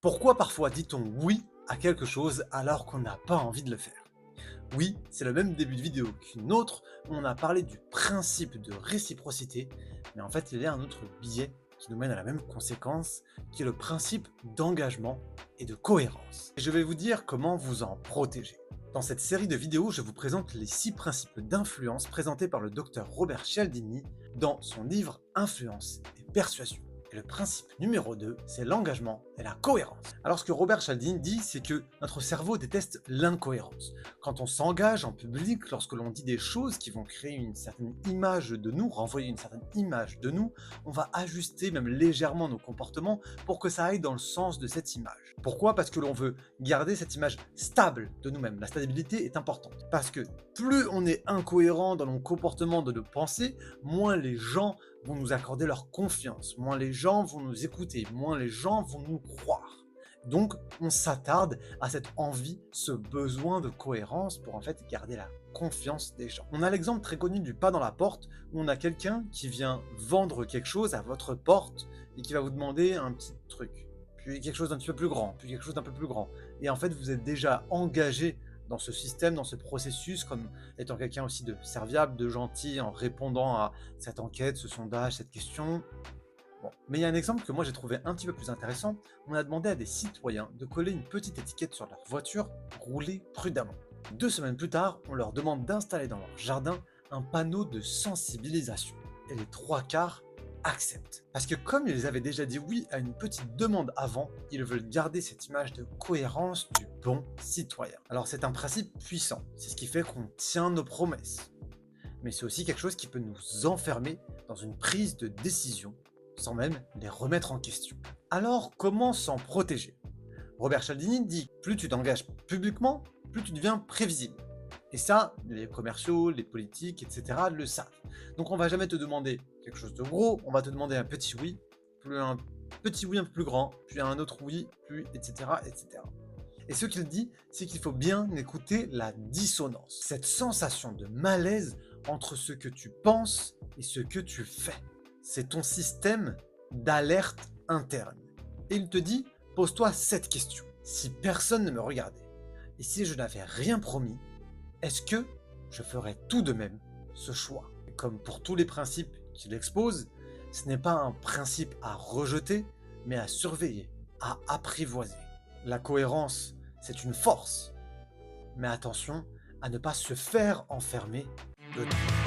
Pourquoi parfois dit-on oui à quelque chose alors qu'on n'a pas envie de le faire? Oui, c'est le même début de vidéo qu'une autre où on a parlé du principe de réciprocité, mais en fait il y a un autre biais qui nous mène à la même conséquence, qui est le principe d'engagement et de cohérence. Et je vais vous dire comment vous en protéger. Dans cette série de vidéos, je vous présente les 6 principes d'influence présentés par le docteur Robert Cialdini dans son livre Influence et persuasion. Et le principe numéro 2, c'est l'engagement et la cohérence. Alors ce que Robert Cialdini dit, c'est que notre cerveau déteste l'incohérence. Quand on s'engage en public, lorsque l'on dit des choses qui vont créer une certaine image de nous, renvoyer une certaine image de nous, on va ajuster même légèrement nos comportements pour que ça aille dans le sens de cette image. Pourquoi? Parce que l'on veut garder cette image stable de nous-mêmes. La stabilité est importante. Parce que plus on est incohérent dans nos comportements, de nos pensées, moins les gens vont nous accorder leur confiance, moins les gens vont nous écouter, moins les gens vont nous croire. Donc, on s'attarde à cette envie, ce besoin de cohérence pour en fait garder la confiance des gens. On a l'exemple très connu du pas dans la porte, où on a quelqu'un qui vient vendre quelque chose à votre porte et qui va vous demander un petit truc, puis quelque chose d'un petit peu plus grand, puis quelque chose d'un peu plus grand. Et en fait, vous êtes déjà engagé dans ce système, dans ce processus, comme étant quelqu'un aussi de serviable, de gentil, en répondant à cette enquête, ce sondage, cette question. Bon. Mais il y a un exemple que moi j'ai trouvé un petit peu plus intéressant. On a demandé à des citoyens de coller une petite étiquette sur leur voiture, rouler prudemment. 2 semaines plus tard, on leur demande d'installer dans leur jardin un panneau de sensibilisation. Et les 3/4 acceptent. Parce que comme ils avaient déjà dit oui à une petite demande avant, ils veulent garder cette image de cohérence du bon citoyen. Alors c'est un principe puissant, c'est ce qui fait qu'on tient nos promesses. Mais c'est aussi quelque chose qui peut nous enfermer dans une prise de décision sans même les remettre en question. Alors comment s'en protéger? Robert Cialdini dit plus tu t'engages publiquement, plus tu deviens prévisible. Et ça, les commerciaux, les politiques, etc. le savent. Donc on va jamais te demander quelque chose de gros, on va te demander un petit oui, puis un petit oui un peu plus grand, puis un autre oui, puis etc. etc. Et ce qu'il dit, c'est qu'il faut bien écouter la dissonance, cette sensation de malaise entre ce que tu penses et ce que tu fais. C'est ton système d'alerte interne. Et il te dit, pose-toi cette question. Si personne ne me regardait, et si je n'avais rien promis, est-ce que je ferais tout de même ce choix? Comme pour tous les principes qu'il expose, ce n'est pas un principe à rejeter, mais à surveiller, à apprivoiser. La cohérence, c'est une force, mais attention à ne pas se faire enfermer dedans.